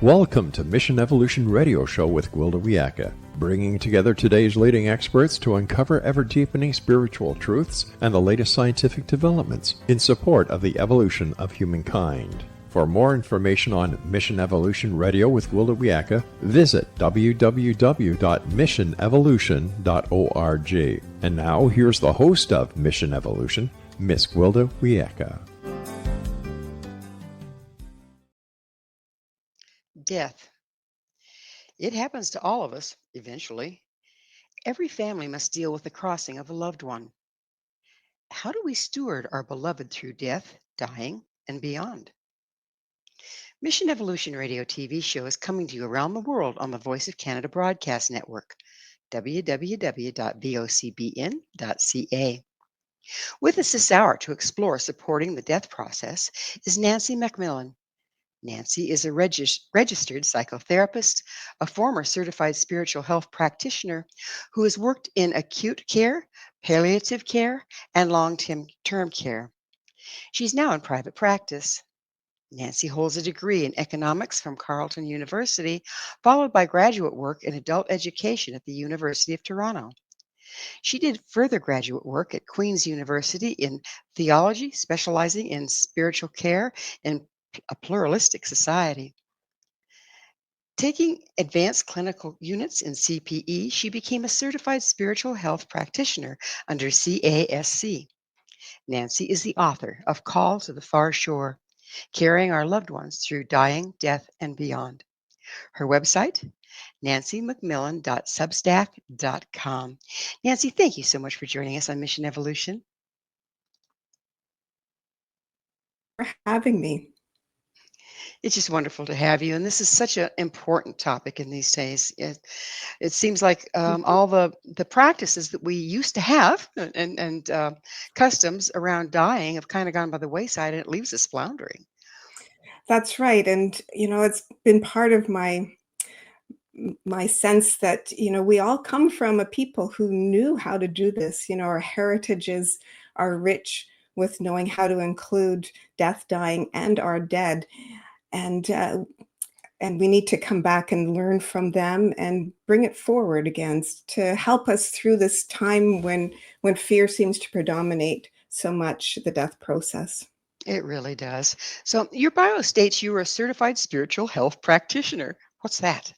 Welcome to Mission Evolution Radio Show with Gwilda Wiyaka, bringing together today's leading experts to uncover ever-deepening spiritual truths and the latest scientific developments in support of the evolution of humankind. For more information on Mission Evolution Radio with Gwilda Wiyaka, visit www.missionevolution.org. And now, here's the host of Mission Evolution, Miss Gwilda Wiyaka. Death. It happens to all of us, eventually. Every family must deal with the crossing of a loved one. How do we steward our beloved through death, dying, and beyond? Mission Evolution Radio TV show is coming to you around the world on the Voice of Canada Broadcast Network, www.vocbn.ca. With us this hour to explore supporting the death process is Nancy MacMillan. Nancy is a registered psychotherapist, a former certified spiritual health practitioner who has worked in acute care, palliative care, and long-term care. She's now in private practice. Nancy holds a degree in economics from Carleton University, followed by graduate work in adult education at the University of Toronto. She did further graduate work at Queen's University in Theology, specializing in spiritual care and a Pluralistic Society. Taking advanced clinical units in CPE, she became a Certified Spiritual Health Practitioner under CASC. Nancy is the author of Call to the Far Shore, Carrying Our Loved Ones Through Dying, Death, and Beyond. Her website, nancymacmillan.substack.com. Nancy, thank you so much for joining us on Mission Evolution. For having me. It's just wonderful to have you. And this is such an important topic in these days. It seems like all the practices that we used to have and customs around dying have kind of gone by the wayside, and it leaves us floundering. That's right. And, it's been part of my sense that, we all come from a people who knew how to do this. Our heritages are rich with knowing how to include death, dying, and our dead. And we need to come back and learn from them and bring it forward again to help us through this time when fear seems to predominate so much the death process. It really does. So your bio states you were a certified spiritual health practitioner. What's that?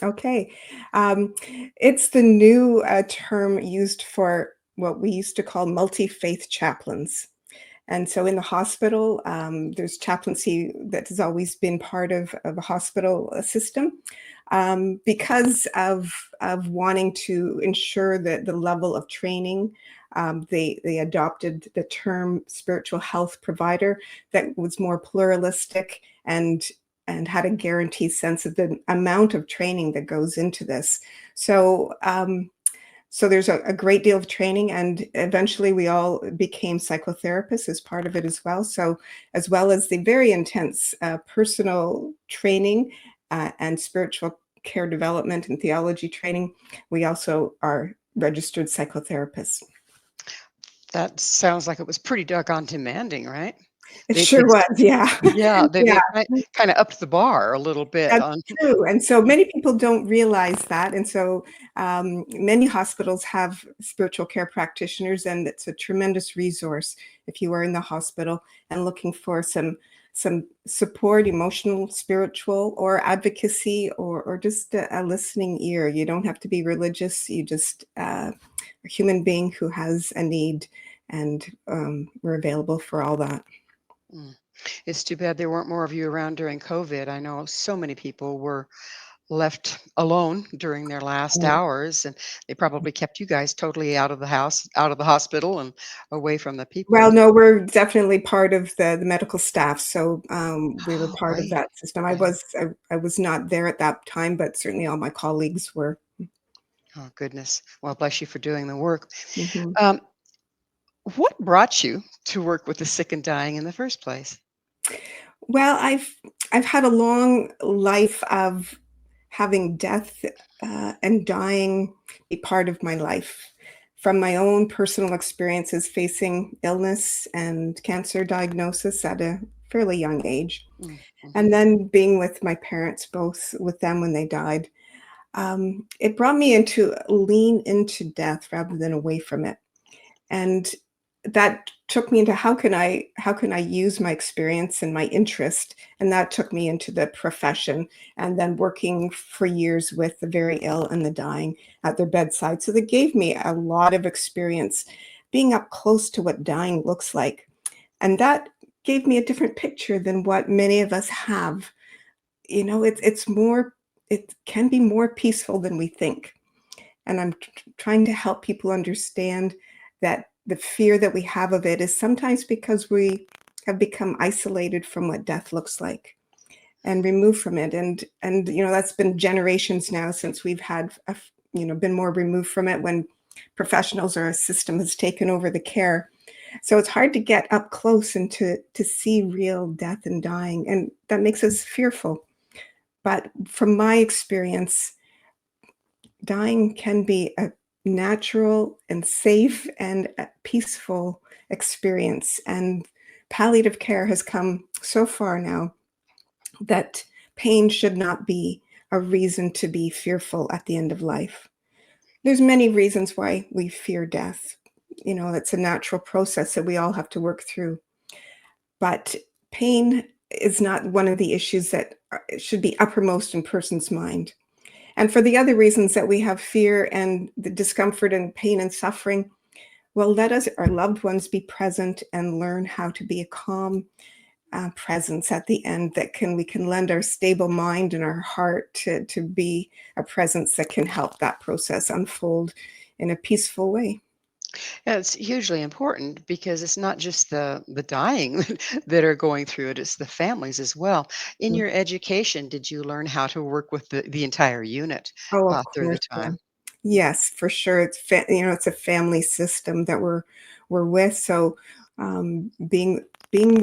Okay. It's the new term used for what we used to call multi-faith chaplains. And so in the hospital, there's chaplaincy that has always been part of a hospital system because of wanting to ensure that the level of training, they adopted the term spiritual health provider that was more pluralistic and had a guaranteed sense of the amount of training that goes into this. So there's a great deal of training, and eventually we all became psychotherapists as part of it as well. So as well as the very intense personal training and spiritual care development and theology training, we also are registered psychotherapists. That sounds like it was pretty doggone demanding, right? It sure was, yeah. Yeah, they kind of upped the bar a little bit. That's true. And so many people don't realize that. And so many hospitals have spiritual care practitioners, and it's a tremendous resource if you are in the hospital and looking for some support, emotional, spiritual, or advocacy, or just a listening ear. You don't have to be religious. You just a human being who has a need, and we're available for all that. It's too bad there weren't more of you around during COVID. I know so many people were left alone during their last hours, and they probably kept you guys totally out of the house, out of the hospital, and away from the people. Well, no, we're definitely part of the medical staff, so we were part of that system. I was not there at that time, but certainly all my colleagues were. Oh, goodness. Well, bless you for doing the work. Mm-hmm. What brought you to work with the sick and dying in the first place? Well, I've had a long life of having death and dying be part of my life. From my own personal experiences facing illness and cancer diagnosis at a fairly young age. Mm-hmm. And then being with my parents, both with them when they died, it brought me into lean into death rather than away from it. And that took me into how can I use my experience and my interest, and that took me into the profession, and then working for years with the very ill and the dying at their bedside. So that gave me a lot of experience being up close to what dying looks like, and that gave me a different picture than what many of us have. It can be more peaceful than we think. And I'm trying to help people understand that the fear that we have of it is sometimes because we have become isolated from what death looks like and removed from it. And that's been generations now since we've had been more removed from it, when professionals or a system has taken over the care. So it's hard to get up close and to see real death and dying, and that makes us fearful. But from my experience, dying can be a natural and safe and a peaceful experience. And palliative care has come so far now that pain should not be a reason to be fearful at the end of life. There's many reasons why we fear death. It's a natural process that we all have to work through. But pain is not one of the issues that should be uppermost in a person's mind. And for the other reasons that we have fear and the discomfort and pain and suffering, well, let us, our loved ones, be present and learn how to be a calm presence at the end we can lend our stable mind and our heart to be a presence that can help that process unfold in a peaceful way. Yeah, it's hugely important because it's not just the dying that are going through it, it's the families as well. In your education, did you learn how to work with the entire unit Oh, of through the course, yeah. time? Yes, for sure. It's a family system that we're with. So being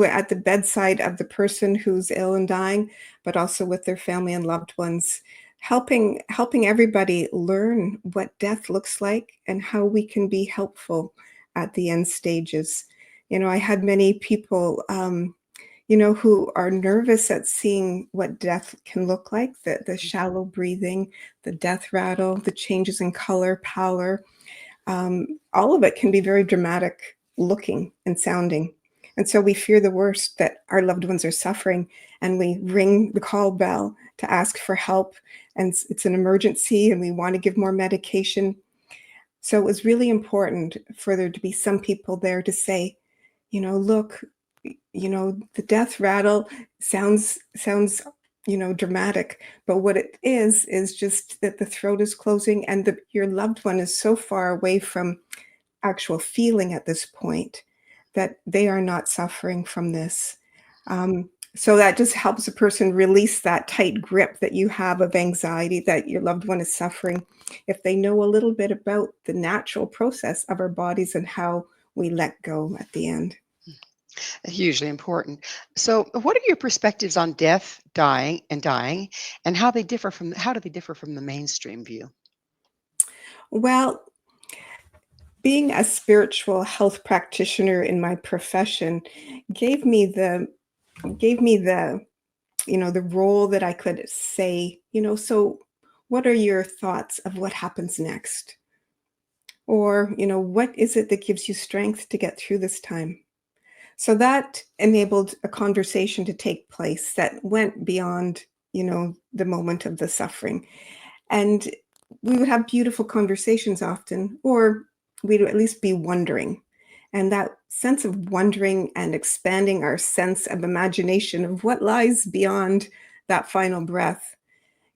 at the bedside of the person who's ill and dying, but also with their family and loved ones, helping everybody learn what death looks like and how we can be helpful at the end stages. I had many people who are nervous at seeing what death can look like, the shallow breathing, the death rattle, the changes in color, pallor. All of it can be very dramatic looking and sounding. And so we fear the worst, that our loved ones are suffering, and we ring the call bell to ask for help. And it's an emergency and we want to give more medication. So it was really important for there to be some people there to say, look, the death rattle sounds dramatic, but what it is just that the throat is closing and your loved one is so far away from actual feeling at this point that they are not suffering from this. So that just helps a person release that tight grip that you have of anxiety that your loved one is suffering, if they know a little bit about the natural process of our bodies and how we let go at the end. Hugely important. So, what are your perspectives on death, dying, and how do they differ from the mainstream view? Well, being a spiritual health practitioner in my profession gave me the the role that I could say, so what are your thoughts of what happens next? Or, what is it that gives you strength to get through this time? So that enabled a conversation to take place that went beyond, the moment of the suffering. And we would have beautiful conversations often, or we'd at least be wondering. And that sense of wondering and expanding our sense of imagination of what lies beyond that final breath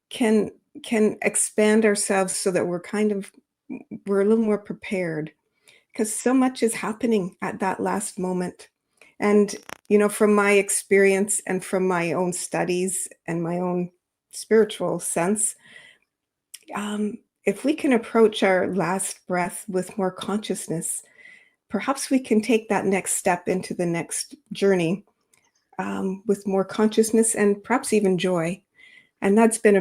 can expand ourselves so that we're a little more prepared, because so much is happening at that last moment. And from my experience and from my own studies and my own spiritual sense, if we can approach our last breath with more consciousness, perhaps we can take that next step into the next journey with more consciousness and perhaps even joy. And that's been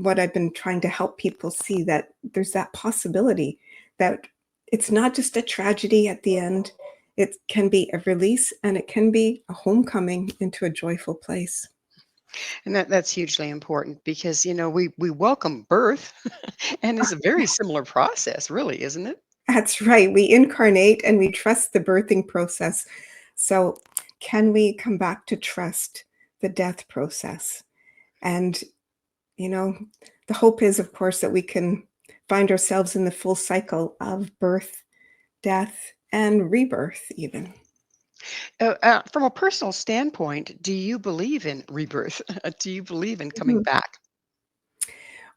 what I've been trying to help people see, that there's that possibility that it's not just a tragedy at the end. It can be a release, and it can be a homecoming into a joyful place. And that's hugely important because, we welcome birth and it's a very similar process, really, isn't it? That's right. We incarnate and we trust the birthing process. So, can we come back to trust the death process? And, you know, the hope is, of course, that we can find ourselves in the full cycle of birth, death, and rebirth, even. From a personal standpoint, do you believe in rebirth? Do you believe in coming Mhm. back?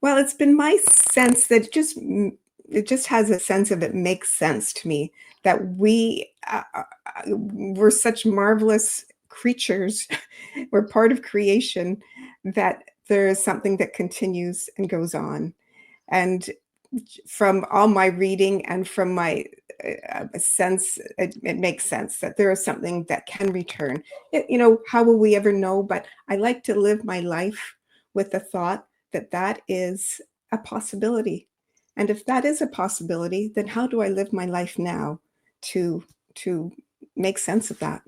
Well, it's been my sense that it just has a sense of it makes sense to me that we're such marvelous creatures. We're part of creation, that there is something that continues and goes on. And from all my reading and from my sense, it makes sense that there is something that can return. How will we ever know? But I like to live my life with the thought that that is a possibility. And if that is a possibility, then how do I live my life now to to make sense of that?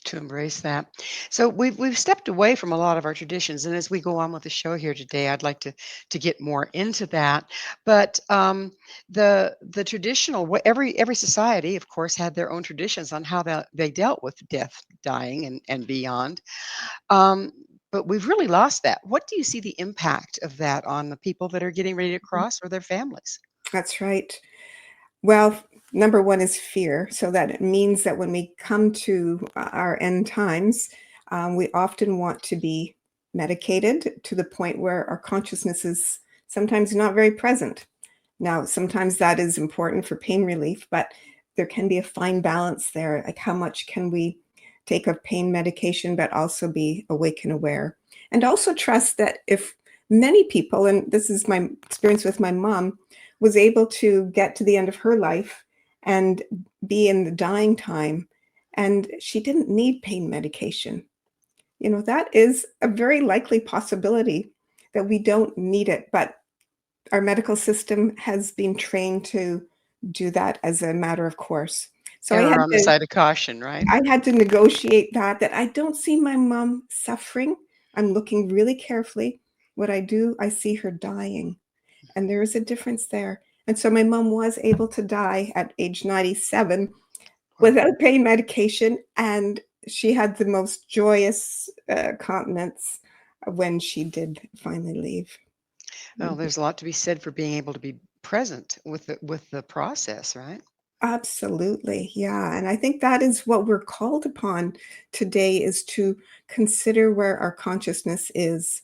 To embrace that. So we've stepped away from a lot of our traditions, and as we go on with the show here today, I'd like to get more into that. But the traditional every society, of course, had their own traditions on how they dealt with death, dying, and beyond. Um, but we've really lost that. What do you see the impact of that on the people that are getting ready to cross or their families? That's right. Well, number one is fear. So that it means that when we come to our end times, we often want to be medicated to the point where our consciousness is sometimes not very present. Now, sometimes that is important for pain relief, but there can be a fine balance there. Like, how much can we take of pain medication, but also be awake and aware? And also trust that if many people, and this is my experience with my mom, was able to get to the end of her life and be in the dying time, and she didn't need pain medication. That is a very likely possibility that we don't need it, but our medical system has been trained to do that as a matter of course. So I Error had on the to side of caution, right? I had to negotiate that I don't see my mom suffering. I'm looking really carefully. What I do, I see her dying, and there is a difference there. And so my mom was able to die at age 97 Wow. without pain medication, and she had the most joyous countenance when she did finally leave. Oh, there's a lot to be said for being able to be present with the process, right? Absolutely. Yeah. And I think that is what we're called upon today, is to consider where our consciousness is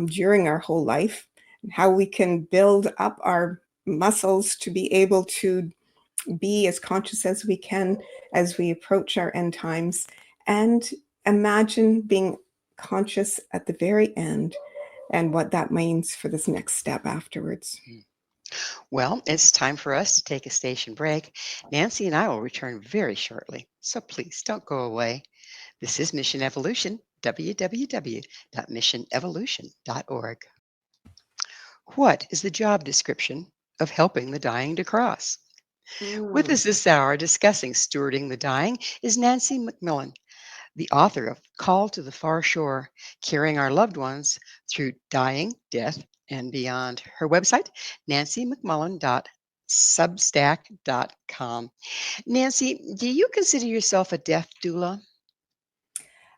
during our whole life, and how we can build up our muscles to be able to be as conscious as we can as we approach our end times, and imagine being conscious at the very end and what that means for this next step afterwards. Mm. Well, it's time for us to take a station break. Nancy and I will return very shortly, so please don't go away. This is Mission Evolution, www.missionevolution.org. What is the job description of helping the dying to cross? With Mm. us this hour discussing stewarding the dying is Nancy MacMillan, the author of Call to the Far Shore, Carrying Our Loved Ones Through Dying, Death, and Beyond. Her website, nancymcmullen.substack.com. Nancy, do you consider yourself a death doula?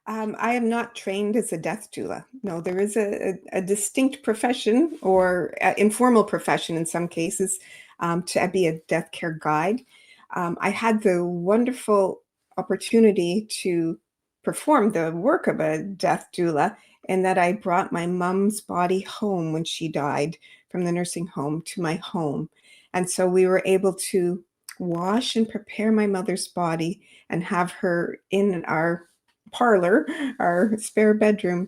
I am not trained as a death doula. No, there is a distinct profession, or informal profession in some cases, to be a death care guide. I had the wonderful opportunity to perform the work of a death doula, in that I brought my mom's body home when she died from the nursing home to my home. And so we were able to wash and prepare my mother's body and have her in our parlor, our spare bedroom,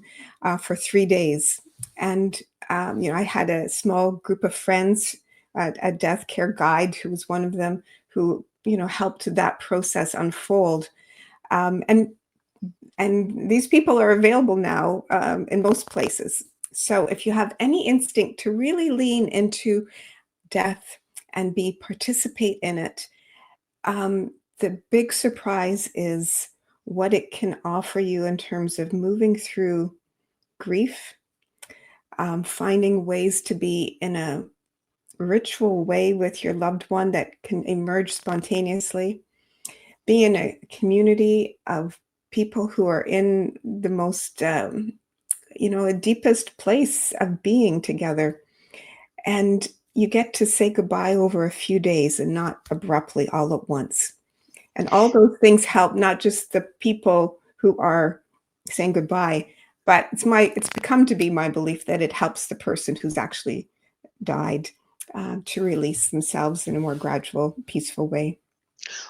for 3 days. And, I had a small group of friends, a death care guide who was one of them, who, helped that process unfold. And these people are available now in most places. So if you have any instinct to really lean into death and participate in it, um, the big surprise is what it can offer you in terms of moving through grief, finding ways to be in a ritual way with your loved one that can emerge spontaneously, be in a community of people who are in the most, the deepest place of being together. And you get to say goodbye over a few days and not abruptly all at once. And all those things help not just the people who are saying goodbye, but it's become to be my belief that it helps the person who's actually died to release themselves in a more gradual, peaceful way.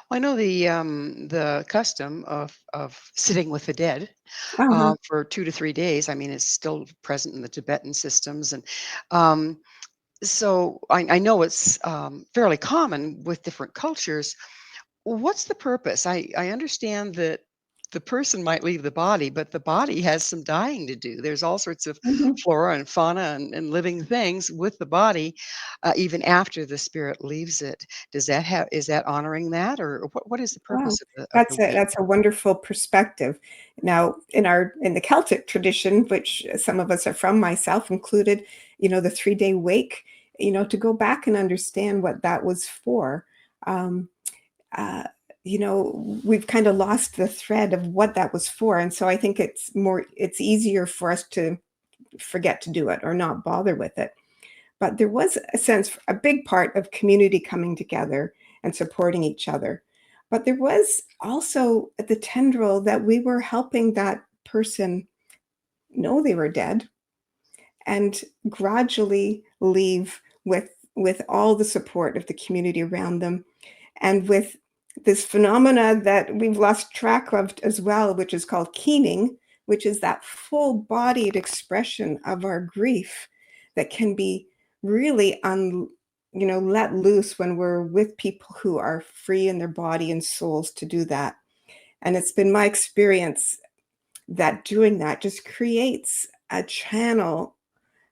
Well, I know the custom of sitting with the dead Uh-huh. for 2 to 3 days. I mean, it's still present in the Tibetan systems, and um, so I know it's fairly common with different cultures. What's the purpose? I understand that the person might leave the body, but the body has some dying to do. There's all sorts of Mhm. flora and fauna and living things with the body, even after the spirit leaves it. Does that have is that honoring that, or what is the Wow, purpose of the week? that's a wonderful perspective. Now, in the Celtic tradition, which some of us are from, myself included, the 3-day wake, to go back and understand what that was for. Um, uh, we've kind of lost the thread of what that was for, and so I think it's easier for us to forget to do it or not bother with it. But there was a big part of community coming together and supporting each other. But there was also the tendril that we were helping that person know they were dead and gradually leave with all the support of the community around them, and with this phenomena that we've lost track of as well, which is called keening, which is that full-bodied expression of our grief that can be really let loose when we're with people who are free in their body and souls to do that. And it's been my experience that doing that just creates a channel.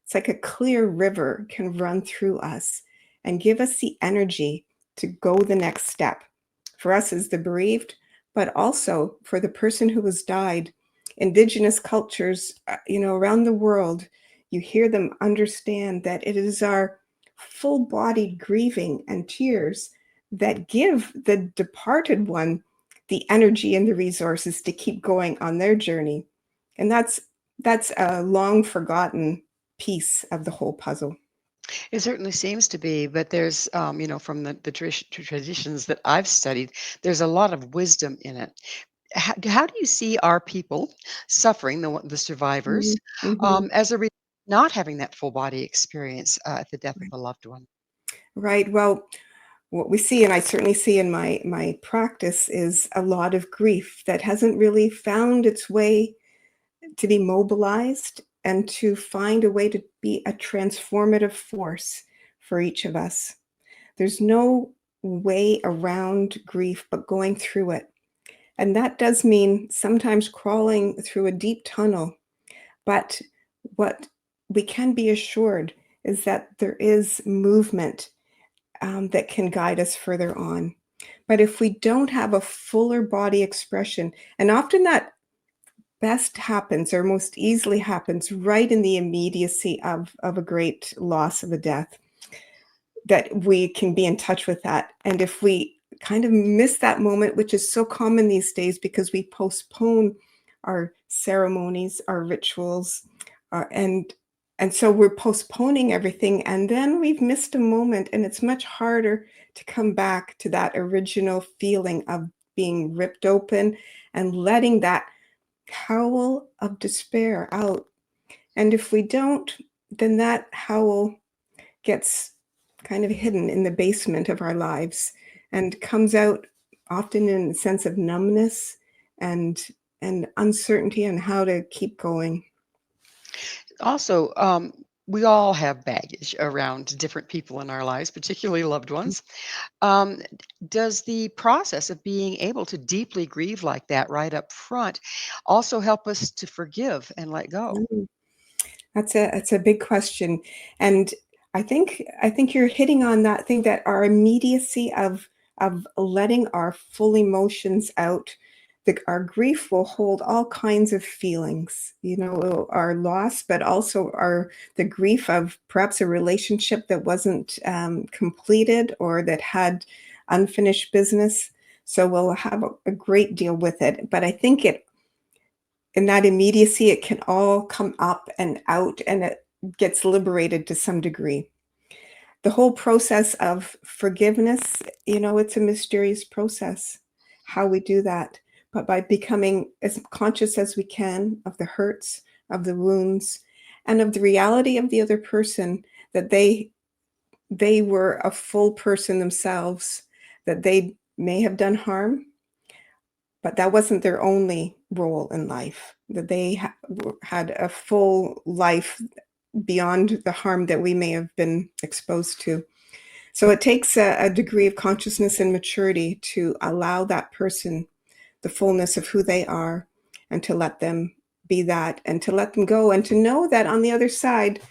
It's like a clear river can run through us and give us the energy to go the next step for us as the bereaved, but also for the person who has died. Indigenous cultures, around the world, you hear them understand that it is our full-bodied grieving and tears that give the departed one the energy and the resources to keep going on their journey. And that's a long forgotten piece of the whole puzzle. It certainly seems to be, but there's, from the traditions that I've studied, there's a lot of wisdom in it. How do you see our people suffering, the survivors, Mhm, mhm. as a not having that full body experience at the death of a loved one? Right. Well, what we see, and I certainly see in my practice, is a lot of grief that hasn't really found its way to be mobilized and to find a way to be a transformative force for each of us. There's no way around grief but going through it. And that does mean sometimes crawling through a deep tunnel. But what we can be assured is that there is movement that can guide us further on. But if we don't have a fuller body expression, and often that best happens or most easily happens right in the immediacy of a great loss of a death, that we can be in touch with that. And if we kind of miss that moment, which is so common these days because we postpone our ceremonies, our rituals, and so we're postponing everything, and then we've missed a moment, and it's much harder to come back to that original feeling of being ripped open and letting that howl of despair out. And if we don't, then that howl gets kind of hidden in the basement of our lives and comes out often in a sense of numbness and uncertainty on how to keep going. Also, we all have baggage around different people in our lives, particularly loved ones. Um, does the process of being able to deeply grieve like that right up front also help us to forgive and let go? Mm, that's a big question, and I think you're hitting on that thing, that our immediacy of letting our full emotions out. Our grief will hold all kinds of feelings, our loss, but also the grief of perhaps a relationship that wasn't completed or that had unfinished business. So we'll have a great deal with it. But I think in that immediacy, it can all come up and out, and it gets liberated to some degree. The whole process of forgiveness, it's a mysterious process, how we do that. But by becoming as conscious as we can of the hurts, of the wounds, and of the reality of the other person, that they were a full person themselves, that they may have done harm, but that wasn't their only role in life, that they had a full life beyond the harm that we may have been exposed to. So it takes a degree of consciousness and maturity to allow that person the fullness of who they are, and to let them be that, and to let them go, and to know that on the other side,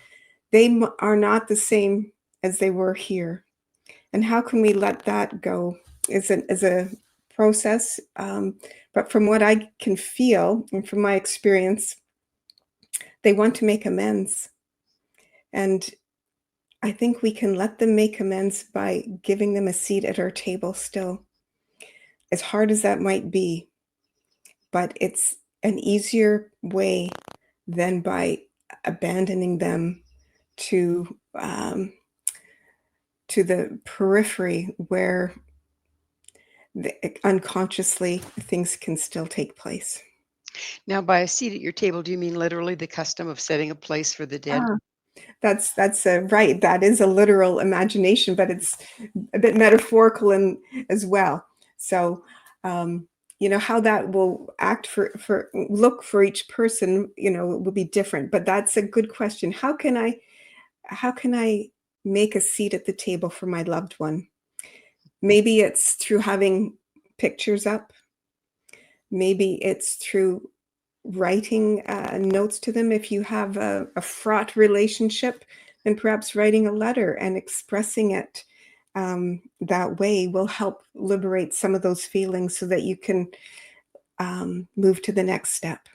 they are not the same as they were here. And how can we let that go is a process. But from what I can feel and from my experience, they want to make amends. And I think we can let them make amends by giving them a seat at our table still, as hard as that might be. But it's an easier way than by abandoning them to the periphery, where unconsciously things can still take place. Now, by a seat at your table, do you mean literally the custom of setting a place for the dead? That's right. That is a literal imagination, but it's a bit metaphorical as well. So, how that will act look for each person, will be different. But that's a good question. How can I make a seat at the table for my loved one? Maybe it's through having pictures up. Maybe it's through writing notes to them. If you have a fraught relationship, then perhaps writing a letter and expressing it that way will help liberate some of those feelings, so that you can move to the next step.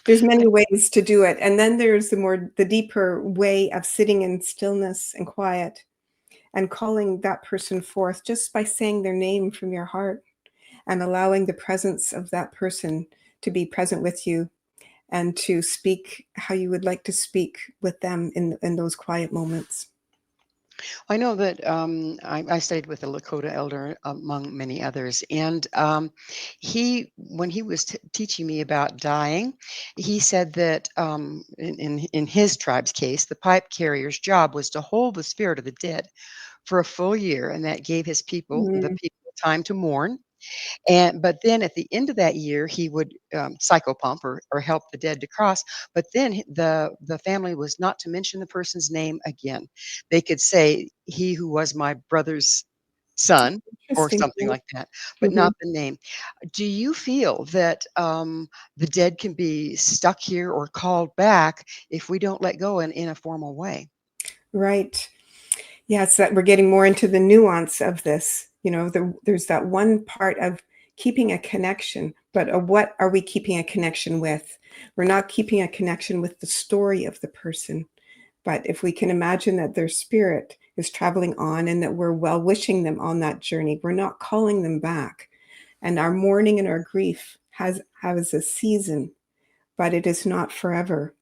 There's many ways to do it. And then there's the deeper way of sitting in stillness and quiet and calling that person forth just by saying their name from your heart, and allowing the presence of that person to be present with you, and to speak how you would like to speak with them in those quiet moments. I know that I studied with a Lakota elder, among many others, and when he was teaching me about dying, he said that in his tribe's case, the pipe carrier's job was to hold the spirit of the dead for a full year, and that gave the people time to mourn. But then at the end of that year, he would psychopump or help the dead to cross. But then the family was not to mention the person's name again. They could say, "He who was my brother's son," or Interesting. something like that, but not the name. Do you feel that the dead can be stuck here or called back if we don't let go in a formal way? Right. Yes, that we're getting more into the nuance of this. There's that one part of keeping a connection, but what are we keeping a connection with? We're not keeping a connection with the story of the person, but if we can imagine that their spirit is traveling on, and that we're well wishing them on that journey, we're not calling them back. And our mourning and our grief has a season, but it is not forever.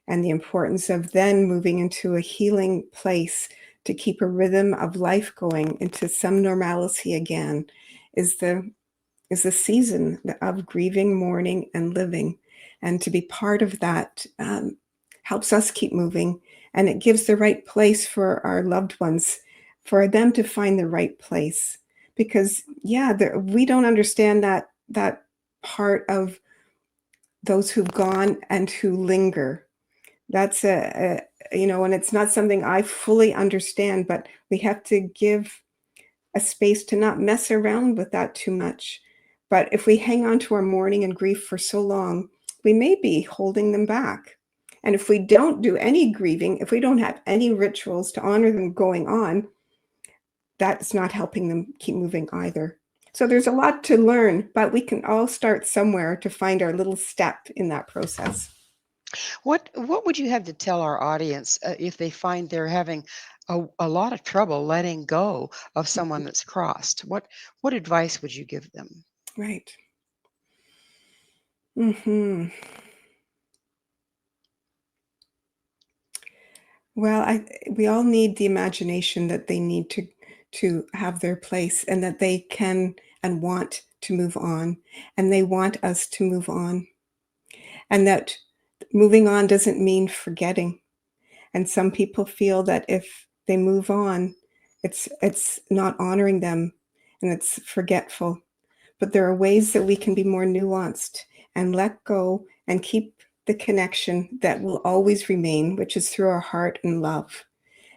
And the importance of then moving into a healing place to keep a rhythm of life going into some normalcy again is the season of grieving, mourning, and living. And to be part of that helps us keep moving, and it gives the right place for our loved ones, for them to find the right place. Because we don't understand that part of those who've gone and who linger. That's and it's not something I fully understand, but we have to give a space to not mess around with that too much. But if we hang on to our mourning and grief for so long, we may be holding them back. And if we don't do any grieving, if we don't have any rituals to honor them going on, that's not helping them keep moving either. So there's a lot to learn, but we can all start somewhere to find our little step in that process. What would you have to tell our audience if they find they're having a lot of trouble letting go of someone that's crossed? What advice would you give them? Right. Hmm. Well, we all need the imagination that they need to have their place, and that they can and want to move on, and they want us to move on, and that moving on doesn't mean forgetting. And some people feel that if they move on, it's not honoring them and it's forgetful. But there are ways that we can be more nuanced and let go and keep the connection that will always remain, which is through our heart and love.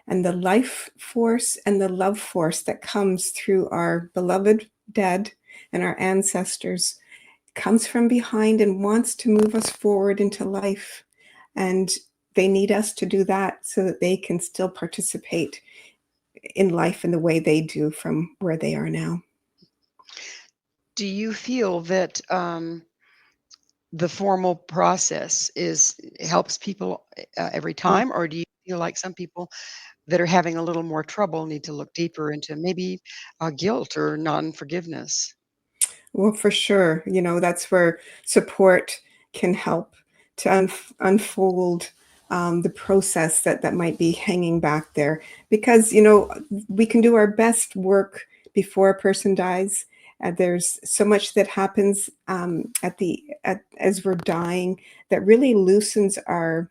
And the life force and the love force that comes through our beloved dead and our ancestors comes from behind and wants to move us forward into life. And they need us to do that so that they can still participate in life in the way they do from where they are now. Do you feel that the formal process helps people every time, or do you feel like some people that are having a little more trouble need to look deeper into maybe guilt or non-forgiveness? Well, for sure. That's where support can help to unfold the process that might be hanging back there. Because, we can do our best work before a person dies. There's so much that happens as we're dying that really loosens our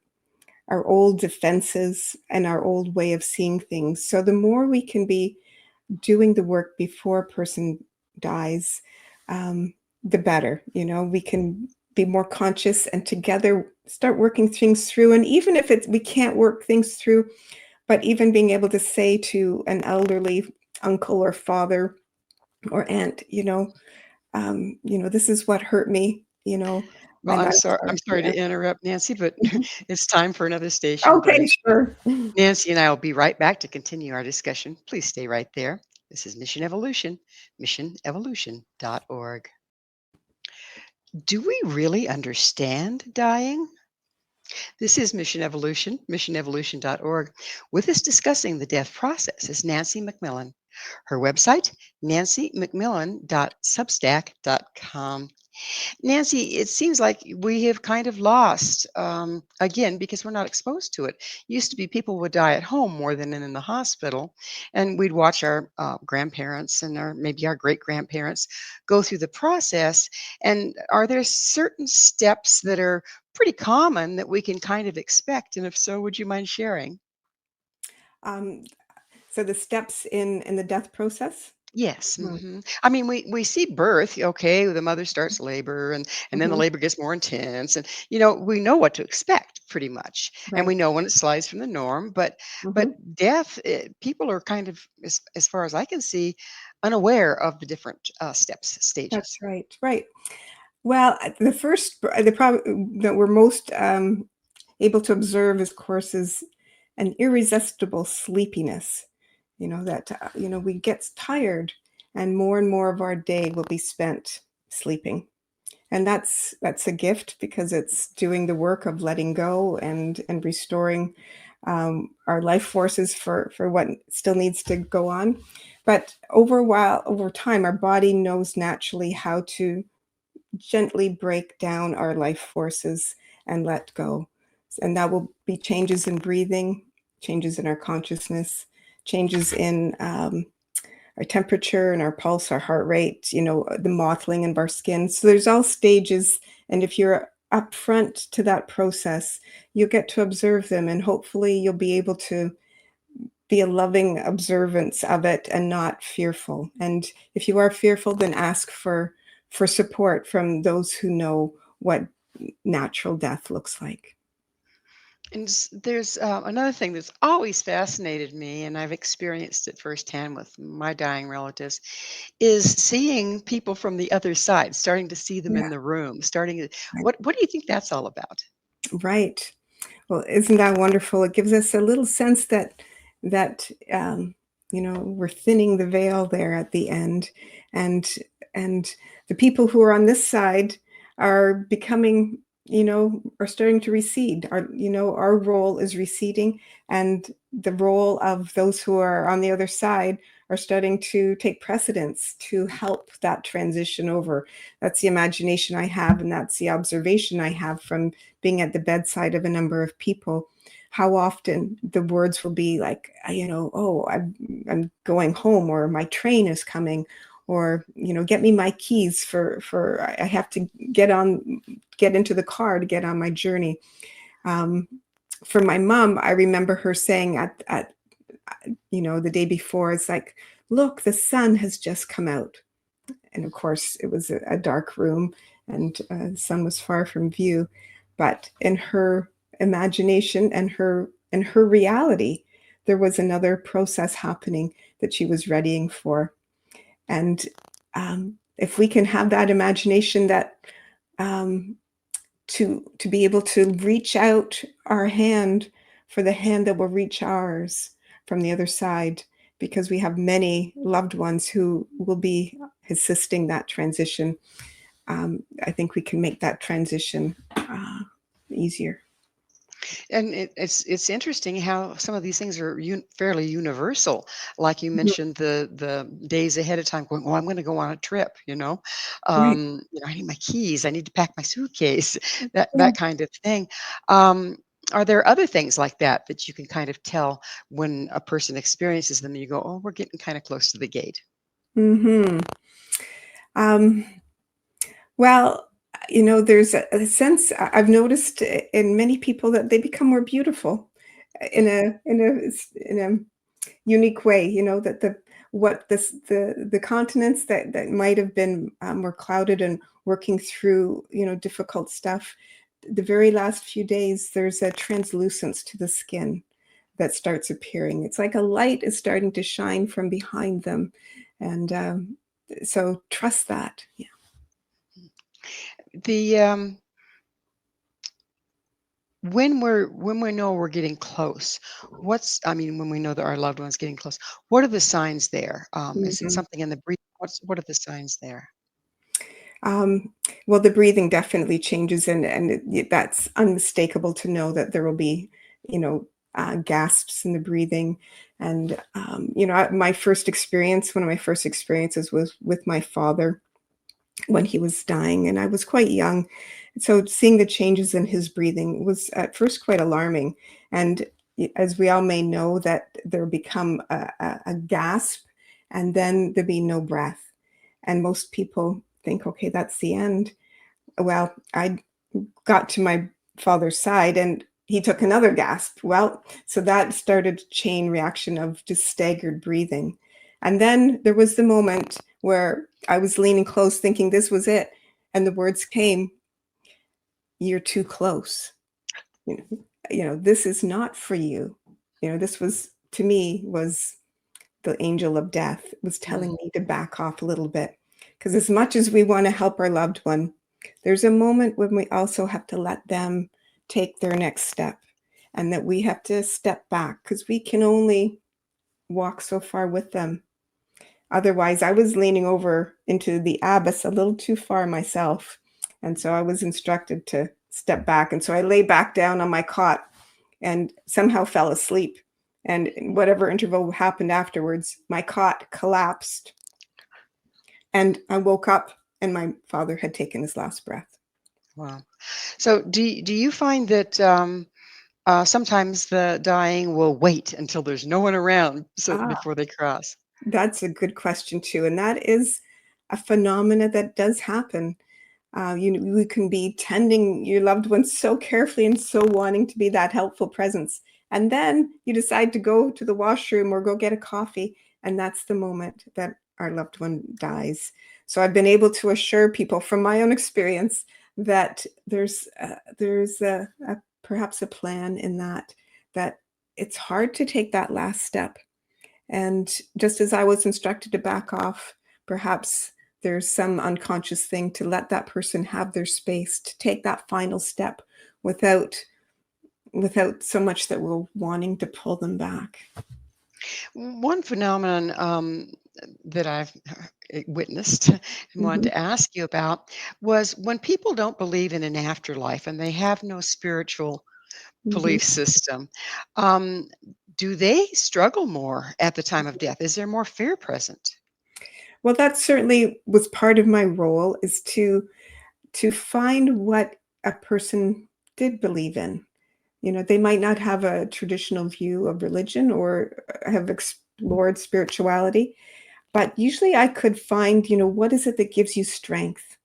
old defenses and our old way of seeing things. So the more we can be doing the work before a person dies, the better. We can be more conscious and together start working things through. And even if we can't work things through, but even being able to say to an elderly uncle or father or aunt, this is what hurt me, Well, and I'm I'm sorry. sorry. I'm sorry Yeah. to interrupt, Nancy, but it's time for another station Okay, break. sure. Nancy and I will be right back to continue our discussion. Please stay right there. This is Mission Evolution, missionevolution.org. Do we really understand dying? This is Mission Evolution, missionevolution.org. With us discussing the death process is Nancy MacMillan. Her website, nancymacmillan.substack.com. Nancy, it seems like we have kind of lost, again, because we're not exposed to it. Used to be people would die at home more than in the hospital, and we'd watch our grandparents and maybe our great grandparents go through the process. And are there certain steps that are pretty common that we can kind of expect? And if so, would you mind sharing? Um, so the steps in the death process. Yes. Hmm. I mean, we see birth. Okay, the mother starts labor, and then the Hmm. labor gets more intense, and we know what to expect pretty much, and we Right. know when it slides from the norm. But Hmm. death, people are kind of, as far as I can see, unaware of the different steps, That's stages. right. Right. Well, the problem that we're most able to observe, of course, is an irresistible sleepiness. That we get tired, and more of our day will be spent sleeping, and that's a gift because it's doing the work of letting go and restoring our life forces for what still needs to go on. But over time, our body knows naturally how to gently break down our life forces and let go. And that will be changes in breathing, changes in our consciousness, changes in our temperature and our pulse, our heart rate, the mottling of our skin. So there's all stages. And if you're upfront to that process, you'll get to observe them, and hopefully you'll be able to be a loving observance of it and not fearful. And if you are fearful, then ask for support from those who know what natural death looks like. And there's another thing that's always fascinated me, and I've experienced it firsthand with my dying relatives, is seeing people from the other side, starting to see them Yeah, in the room, starting to, right. what do you think that's all about? Right. Well, isn't that wonderful? It gives us a little sense that we're thinning the veil there at the end, and the people who are on this side are becoming, are starting to recede. Our role is receding, and the role of those who are on the other side are starting to take precedence to help that transition over. That's the imagination I have, and that's the observation I have from being at the bedside of a number of people. How often the words will be like, oh, I'm going home, or my train is coming, or, get me my keys for I have to get into the car to get on my journey. For my mom, I remember her saying at the day before, it's like, look, the sun has just come out. And of course, it was a dark room, and the sun was far from view. But in her imagination and her reality, there was another process happening that she was readying for. And if we can have that imagination, that to be able to reach out our hand for the hand that will reach ours from the other side, because we have many loved ones who will be assisting that transition. I think we can make that transition easier. And it's interesting how some of these things are fairly universal. Like you mentioned, the days ahead of time going, oh, I'm going to go on a trip. Right. I need my keys. I need to pack my suitcase. That Yeah. kind of thing. Are there other things like that that you can kind of tell when a person experiences them? And you go, oh, we're getting kind of close to the gate. Mm-hmm. Well, there's a sense I've noticed in many people that they become more beautiful in a unique way. That the continents that might have been more clouded and working through difficult stuff. The very last few days, there's a translucence to the skin that starts appearing. It's like a light is starting to shine from behind them, and so trust that. Yeah. The when we know we're getting close, when we know that our loved one's getting close, what are the signs there? Is it Mhm. something in the breathing? What are the signs there? Well, the breathing definitely changes, and that's unmistakable to know that there will be, gasps in the breathing. And one of my first experiences was with my father when he was dying, and I was quite young. So seeing the changes in his breathing was at first quite alarming. And as we all may know, that there become a gasp, and then there be no breath. And most people think, okay, that's the end. Well, I got to my father's side, and he took another gasp. Well, so that started a chain reaction of just staggered breathing. And then there was the moment where I was leaning close thinking this was it. And the words came, "You're too close. This is not for you." This was, to me, was the angel of death. It was telling Mm. me to back off a little bit. Because as much as we want to help our loved one, there's a moment when we also have to let them take their next step, and that we have to step back because we can only walk so far with them. Otherwise, I was leaning over into the abyss a little too far myself. And so I was instructed to step back. And so I lay back down on my cot and somehow fell asleep. And in whatever interval happened afterwards, my cot collapsed. And I woke up, and my father had taken his last breath. Wow. So do you find that sometimes the dying will wait until there's no one around Ah, before they cross? that's a good question too. And that is a phenomena that does happen. You can be tending your loved ones so carefully and so wanting to be that helpful presence. And then you decide to go to the washroom or go get a coffee. And that's the moment that our loved one dies. So I've been able to assure people from my own experience that there's perhaps a plan in that it's hard to take that last step. And just as I was instructed to back off, perhaps there's some unconscious thing to let that person have their space to take that final step without so much that we're wanting to pull them back. One phenomenon that I've witnessed and wanted Mhm, to ask you about was when people don't believe in an afterlife and they have no spiritual mhm. belief system, um, do they struggle more at the time of death? Is there more fear present? Well, that certainly was part of my role, is to find what a person did believe in. They might not have a traditional view of religion or have explored spirituality, but usually I could find, what is it that gives you strength?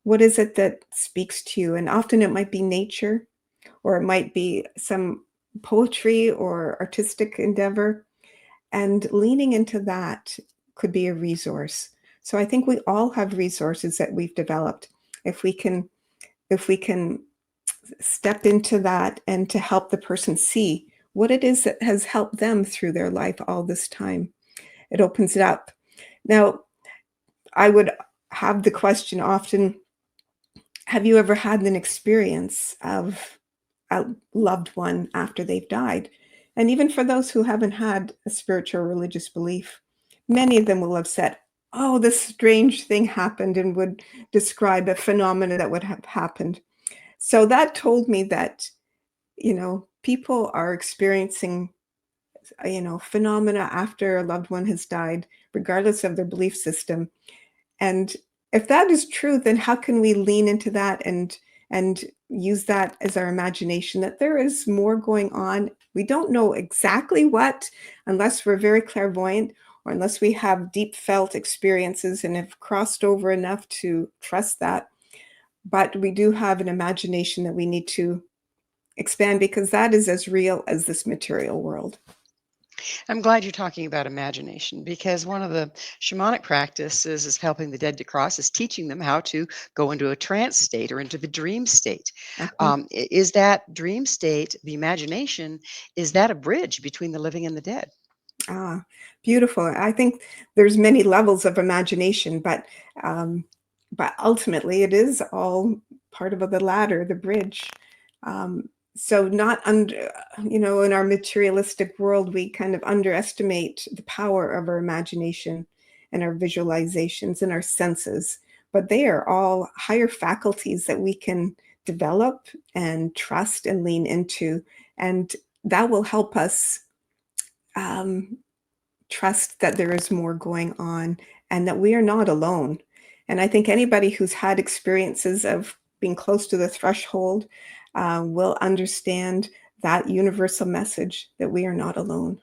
What is it that speaks to you? And often it might be nature, or it might be some poetry or artistic endeavor. And leaning into that could be a resource. So I think we all have resources that we've developed. If we can, if we can step into that and to help the person see what it is that has helped them through their life all this time, it opens it up. Now, I would have the question often, have you ever had an experience of a loved one after they've died? And even for those who haven't had a spiritual or religious belief, many of them will have said, "Oh, this strange thing happened," and would describe a phenomena that would have happened. So that told me that, people are experiencing, phenomena after a loved one has died, regardless of their belief system. And if that is true, then how can we lean into that and use that as our imagination, that there is more going on? We don't know exactly what, unless we're very clairvoyant or unless we have deep felt experiences and have crossed over enough to trust that. But we do have an imagination that we need to expand, because that is as real as this material world. I'm glad you're talking about imagination because one of the shamanic practices is helping the dead to cross, is teaching them how to go into a trance state or into the dream state. Uh-huh. Is that dream state, the imagination, is that a bridge between the living and the dead? Ah, beautiful. I think there's many levels of imagination, but ultimately it is all part of the ladder, the bridge. So not under, in our materialistic world, we kind of underestimate the power of our imagination and our visualizations and our senses, but they are all higher faculties that we can develop and trust and lean into, and that will help us um, trust that there is more going on and that we are not alone. And I think anybody who's had experiences of being close to the threshold will understand that universal message that we are not alone.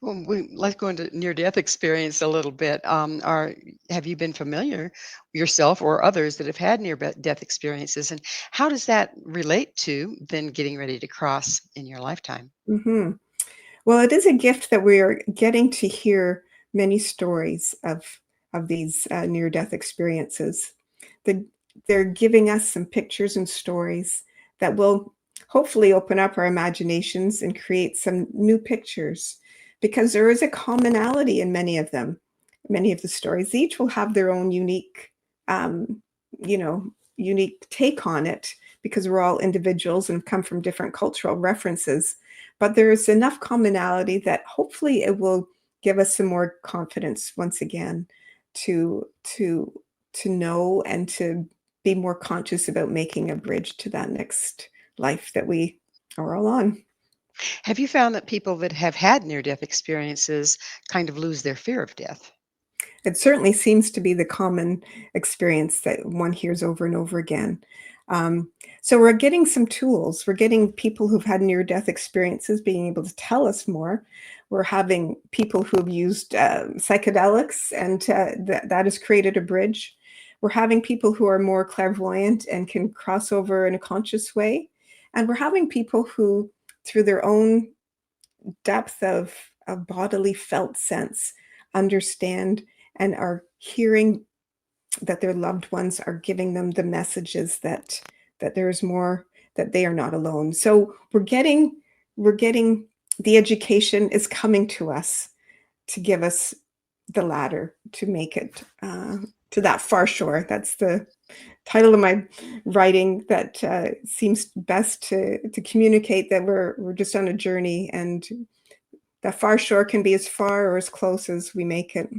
Well, let's go into near-death experience a little bit. Have you been familiar yourself or others that have had near-death experiences, and how does that relate to then getting ready to cross in your lifetime? Mhm. Well, it is a gift that we are getting to hear many stories of these near-death experiences. The, they're giving us some pictures and stories that will hopefully open up our imaginations and create some new pictures, because there is a commonality in many of them. Many of the stories each will have their own um, unique take on it, because we're all individuals and come from different cultural references, but there's enough commonality that hopefully it will give us some more confidence once again to to know and to be more conscious about making a bridge to that next life that we are all on. Have you found that people that have had near-death experiences kind of lose their fear of death? It certainly seems to be the common experience that one hears over and over again. Um, so we're getting some tools. We're getting people who've had near-death experiences being able to tell us more. We're having people who've used psychedelics, and that has created a bridge. We're having people who are more clairvoyant and can cross over in a conscious way. And we're having people who, through their own depth of bodily felt sense, understand and are hearing that their loved ones are giving them the messages that there is more, that they are not alone. So we're getting the education is coming to us to give us the ladder to make it to that far shore. That's the title of my writing that seems best to communicate that we're just on a journey, and The far shore can be as far or as close as we make it.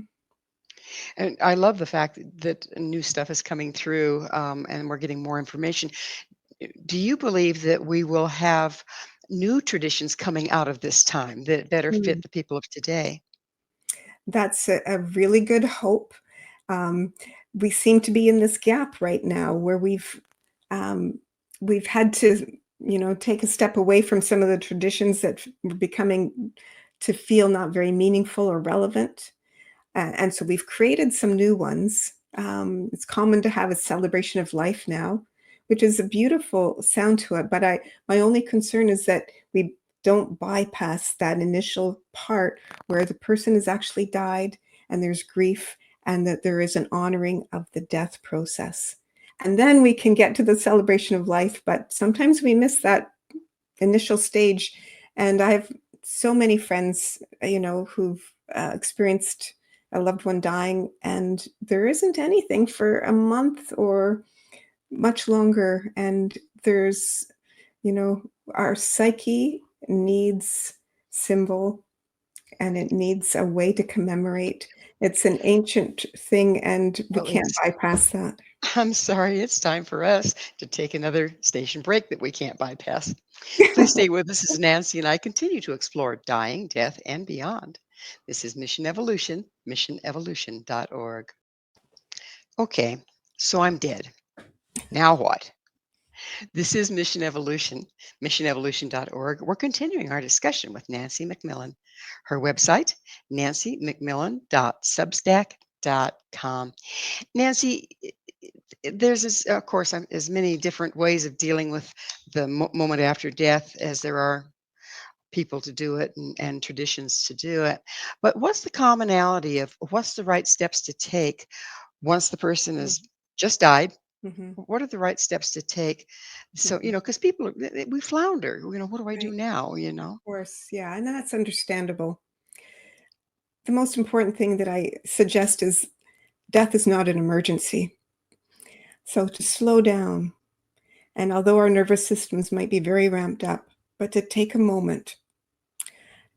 And I love the fact that new stuff is coming through, and we're getting more information. Do you believe that we will have new traditions coming out of this time that better fit Mm. the people of today? That's a really good hope. Um, we seem to be in this gap right now where um, we've had to, take a step away from some of the traditions that were becoming to feel not very meaningful or relevant. And so we've created some new ones. It's common to have a celebration of life now, which is a beautiful sound to it. But my only concern is that we don't bypass that initial part where the person has actually died and there's grief and that there is an honoring of the death process. And then we can get to the celebration of life, but sometimes we miss that initial stage. And I have so many friends, who've experienced a loved one dying, and there isn't anything for a month or much longer. And there's, our psyche needs symbol and it needs a way to commemorate. It's an ancient thing, and we Well, can't bypass that. I'm sorry, it's time for us to take another station break that we can't bypass. Please stay with us as Nancy and I continue to explore dying, death, and beyond. This is Mission Evolution, missionevolution.org. Okay, so I'm dead. Now what? This is Mission Evolution, missionevolution.org. We're continuing our discussion with Nancy MacMillan. Her website, nancymacmillan.substack.com. Nancy, there's, of course, as many different ways of dealing with the moment after death as there are people to do it and traditions to do it. But what's the commonality of what's the right steps to take once the person has just died? Mhm. What are the right steps to take? So, Mhm. because people, we flounder, what do I do Right. now? Of course. Yeah. And that's understandable. The most important thing that I suggest is death is not an emergency. So to slow down, and although our nervous systems might be very ramped up, but to take a moment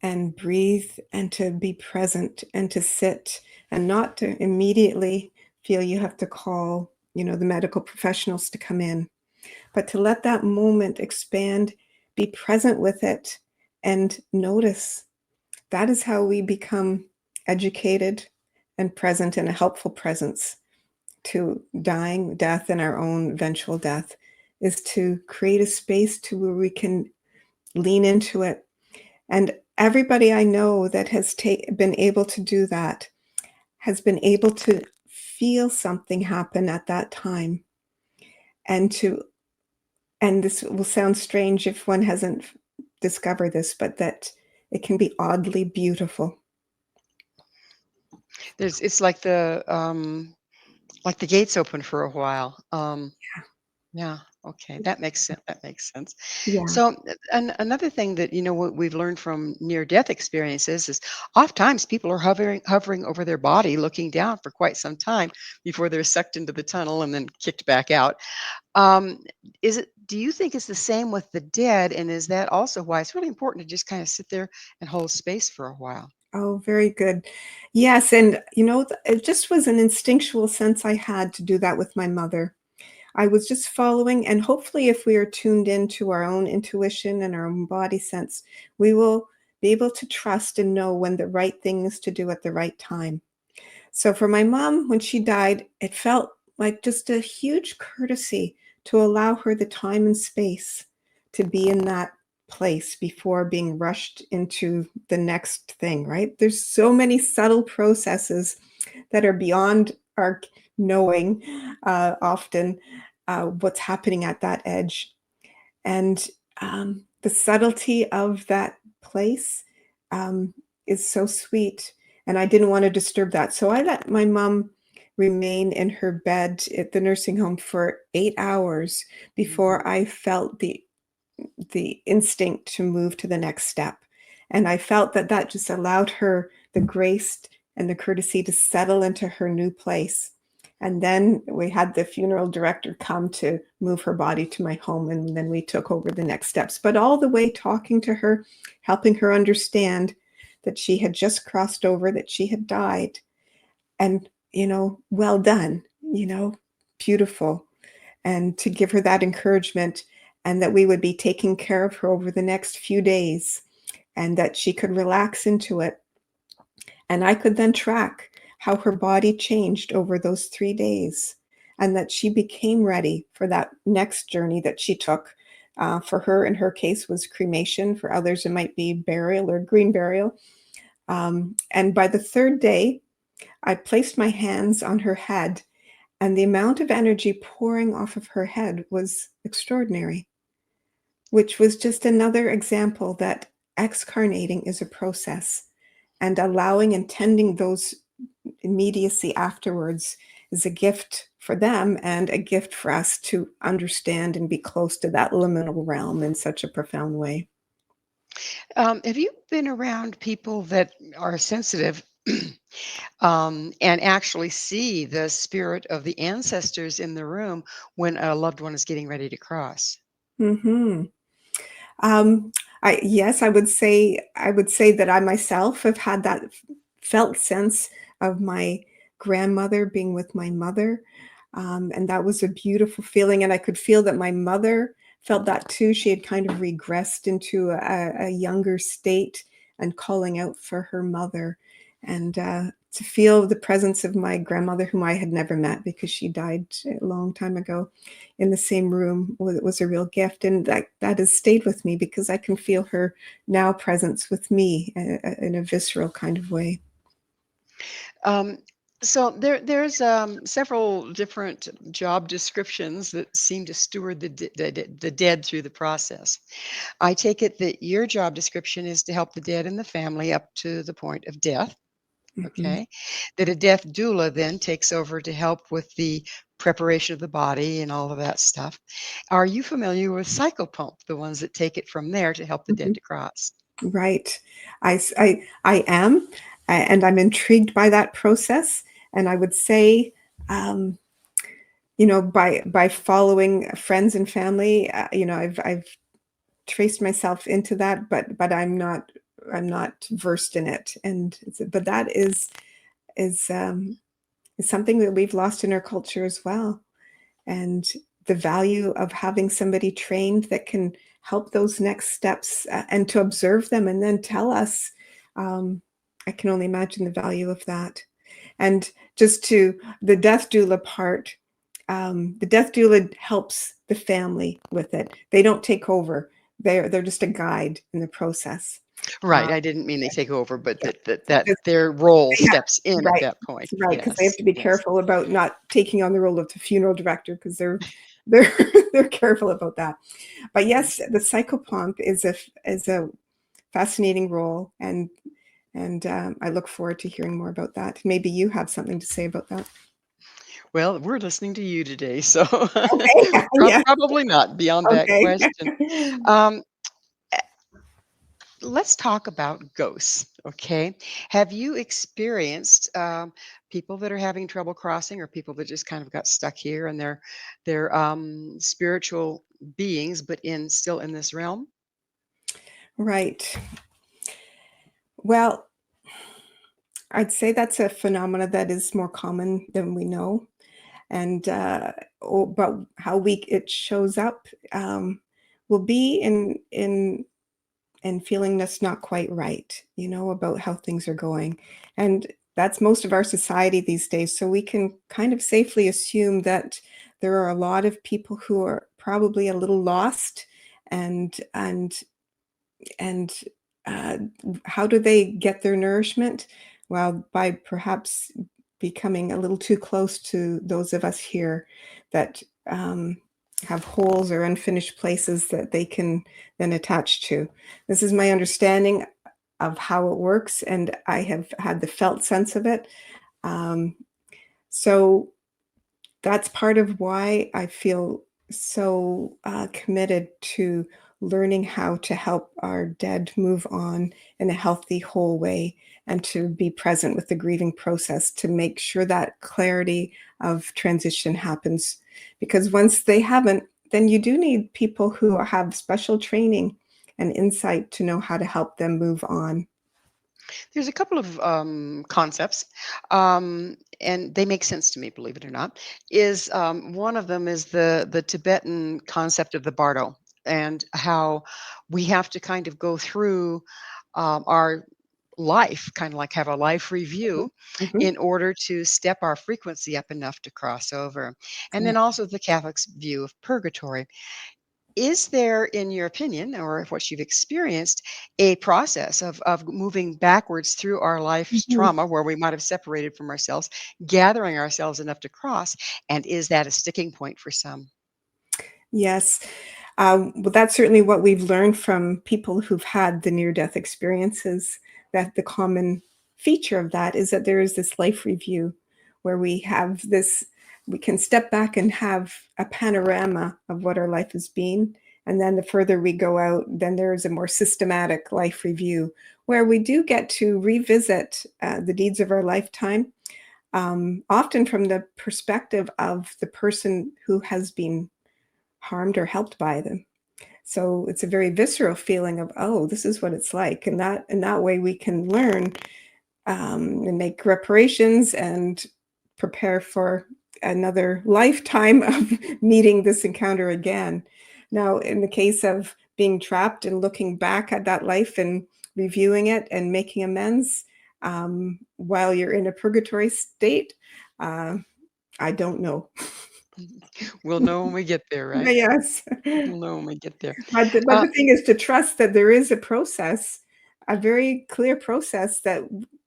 and breathe and to be present and to sit and not to immediately feel you have to call, the medical professionals to come in, but to let that moment expand, be present with it and notice. That is how we become educated and present in a helpful presence to dying, death, and our own eventual death, is to create a space to where we can lean into it. And everybody I know that has been able to do that has been able to feel something happen at that time, and this will sound strange if one hasn't discovered this, but that it can be oddly beautiful. It's like the gates open for a while. Yeah, okay, that makes sense. That makes sense. Yeah. So, another thing that what we've learned from near-death experiences is oftentimes people are hovering over their body, looking down for quite some time before they're sucked into the tunnel and then kicked back out. Um, is it? Do you think it's the same with the dead? And is that also why it's really important to just kind of sit there and hold space for a while? Oh, very good. Yes, and it just was an instinctual sense I had to do that with my mother. I was just following, and hopefully, if we are tuned into our own intuition and our own body sense, we will be able to trust and know when the right thing is to do at the right time. So, for my mom, when she died, it felt like just a huge courtesy to allow her the time and space to be in that place before being rushed into the next thing, right? There's so many subtle processes that are beyond our knowing, often, what's happening at that edge. And the subtlety of that place um, is so sweet. And I didn't want to disturb that. So I let my mom remain in her bed at the nursing home for 8 hours before I felt the instinct to move to the next step. And I felt that that just allowed her the grace and the courtesy to settle into her new place. And then we had the funeral director come to move her body to my home, and then we took over the next steps. But all the way talking to her, helping her understand that she had just crossed over, that she had died. And, well done, beautiful. And to give her that encouragement, and that we would be taking care of her over the next few days, and that she could relax into it. And I could then track how her body changed over those 3 days, and that she became ready for that next journey that she took. For her, in her case, was cremation. For others, it might be burial or green burial. And by the 3rd day, I placed my hands on her head, and the amount of energy pouring off of her head was extraordinary, which was just another example that excarnating is a process, and allowing and tending those immediacy afterwards is a gift for them and a gift for us to understand and be close to that liminal realm in such a profound way. Have you been around people that are sensitive and actually see the spirit of the ancestors in the room when a loved one is getting ready to cross? hmm Um, yes, I would say that I myself have had that felt sense of my grandmother being with my mother, and that was a beautiful feeling. And I could feel that my mother felt that too. She had kind of regressed into a younger state and calling out for her mother, and to feel the presence of my grandmother, whom I had never met because she died a long time ago, in the same room was a real gift. And that has stayed with me because I can feel her now presence with me in a visceral kind of way. Um, so there's several different job descriptions that seem to steward the dead through the process. I take it that your job description is to help the dead and the family up to the point of death. Mhm. Okay. That a death doula then takes over to help with the preparation of the body and all of that stuff. Are you familiar with psychopump, the ones that take it from there to help the dead Mhm. to cross? Right. I am, and I'm intrigued by that process. And I would say, um, by following friends and family, I've traced myself into that, but I'm not versed in it. But that is something that we've lost in our culture as well. And the value of having somebody trained that can help those next steps, and to observe them and then tell us. Um, i can only imagine the value of that. And just to the death doula part, the death doula helps the family with it. They don't take over. They're just a guide in the process. Right. I didn't mean they take over, but Yeah, that just their role they have steps in at right, that point. right, because they have Yes. to be Yes. careful about not taking on the role of the funeral director, because they're they're careful about that. But yes, the psychopomp is a fascinating role, and I look forward to hearing more about that. Maybe you have something to say about that. Well, we're listening to you today, so Okay. Yeah. probably not beyond that Okay. question. Um, let's talk about ghosts, okay? Have you experienced people that are having trouble crossing, or people that just kind of got stuck here and they're spiritual beings, but still in this realm? Right. Well, I'd say that's a phenomena that is more common than we know. And but how weak it shows up, will be in feeling that's not quite right, about how things are going. And that's most of our society these days. So we can kind of safely assume that there are a lot of people who are probably a little lost, and uh, how do they get their nourishment? Well, by perhaps becoming a little too close to those of us here that have holes or unfinished places that they can then attach to. This is my understanding of how it works, and I have had the felt sense of it. Um, so that's part of why I feel so committed to learning how to help our dead move on in a healthy, whole way, and to be present with the grieving process to make sure that clarity of transition happens. Because once they haven't, then you do need people who have special training and insight to know how to help them move on. There's a couple of concepts, and they make sense to me, believe it or not. Is one of them is the Tibetan concept of the bardo, and how we have to kind of go through our life, kind of like have a life Mhm. review Mhm. in order to step our frequency up enough to cross over. And then Correct. also the Catholic's view of purgatory. Is there, in your opinion, or what you've experienced, a process of moving backwards through our life's Mhm. trauma where we might have separated from ourselves, gathering ourselves enough to cross? And is that a sticking point for some? Yes. Well, that's certainly what we've learned from people who've had the near-death experiences, that the common feature of that is that there is this life review where we can step back and have a panorama of what our life has been. And then the further we go out, then there is a more systematic life review where we do get to revisit the deeds of our lifetime, often from the perspective of the person who has been harmed or helped by them. So it's a very visceral feeling of, oh, this is what it's like, and that in that way we can learn, and make reparations and prepare for another lifetime of meeting this encounter again. Now, in the case of being trapped and looking back at that life and reviewing it and making amends, while you're in a purgatory state, uh, I don't know. We'll know when we get there, right? Yes. We'll know when we get there. But Uh, the thing is to trust that there is a process, a very clear process that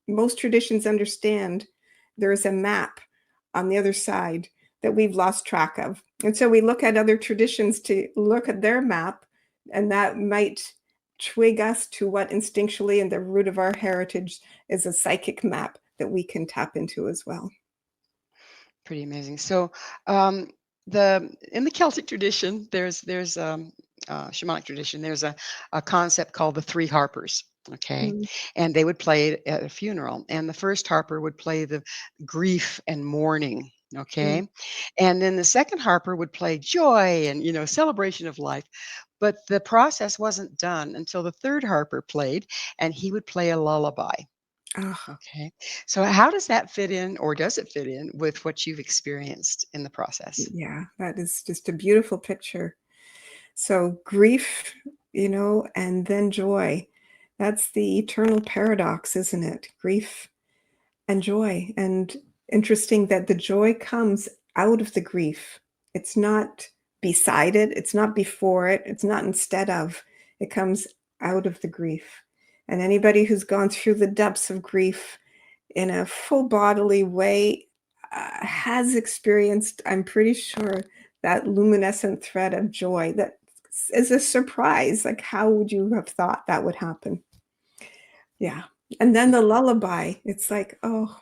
most traditions understand. There is a map on the other side that we've lost track of. And so we look at other traditions to look at their map, and that might twig us to what instinctually in the root of our heritage is a psychic map that we can tap into as well. Pretty amazing. So, um, the in the Celtic tradition, there's shamanic tradition. There's a concept called the three harpers. Okay, Mm, and they would play it at a funeral, and the first harper would play the grief and mourning. mm. Okay, and then the second harper would play joy and celebration of life. But the process wasn't done until the third harper played, and he would play a lullaby. Ah, Okay. So how does that fit in, or does it fit in with what you've experienced in the process? yeah, that is just a beautiful picture. So grief, and then joy. That's the eternal paradox, isn't it? Grief and joy. And interesting that the joy comes out of the grief. It's not beside it, it's not before it, it's not instead of. It comes out of the grief. And anybody who's gone through the depths of grief in a full bodily way has experienced, I'm pretty sure, that luminescent thread of joy that is a surprise. Like, how would you have thought that would happen? Yeah. And then the lullaby, it's like, oh,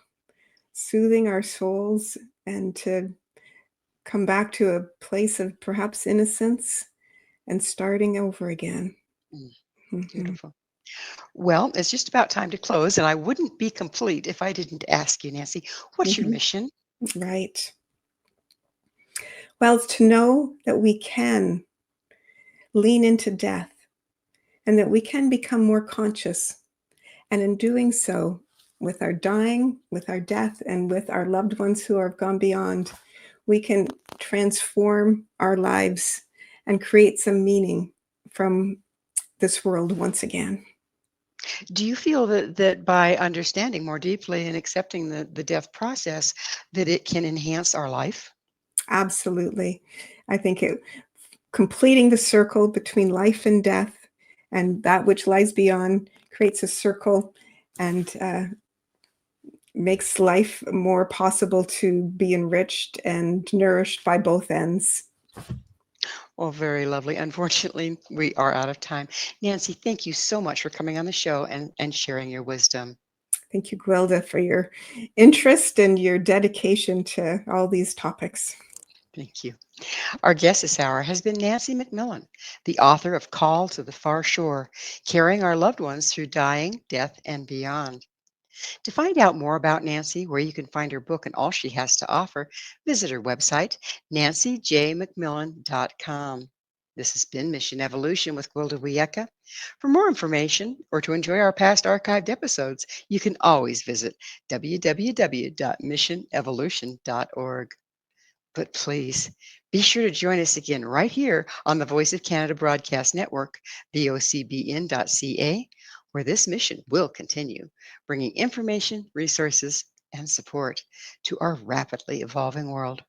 soothing our souls and to come back to a place of perhaps innocence and starting over again. Mm, Mhm, beautiful. Well, it's just about time to close, and I wouldn't be complete if I didn't ask you, Nancy, what's your mhm. mission? Right. Well, it's to know that we can lean into death and that we can become more conscious. And in doing so, with our dying, with our death, and with our loved ones who have gone beyond, we can transform our lives and create some meaning from this world once again. Do you feel that by understanding more deeply and accepting the death process, that it can enhance our life? Absolutely. I think completing the circle between life and death and that which lies beyond creates a circle and makes life more possible to be enriched and nourished by both ends. Well, very lovely. Unfortunately, we are out of time. Nancy, thank you so much for coming on the show and sharing your wisdom. Thank you, Gwilda, for your interest and your dedication to all these topics. Thank you. Our guest this hour has been Nancy MacMillan, the author of Call to the Far Shore, carrying our loved ones through dying, death, and beyond. To find out more about Nancy, where you can find her book and all she has to offer, visit her website, nancyjmacmillan.com. This has been Mission Evolution with Gwilda Wiyaka. For more information or to enjoy our past archived episodes, you can always visit www.missionevolution.org. But please be sure to join us again right here on the Voice of Canada Broadcast Network, vocbn.ca, where this mission will continue, bringing information, resources, and support to our rapidly evolving world.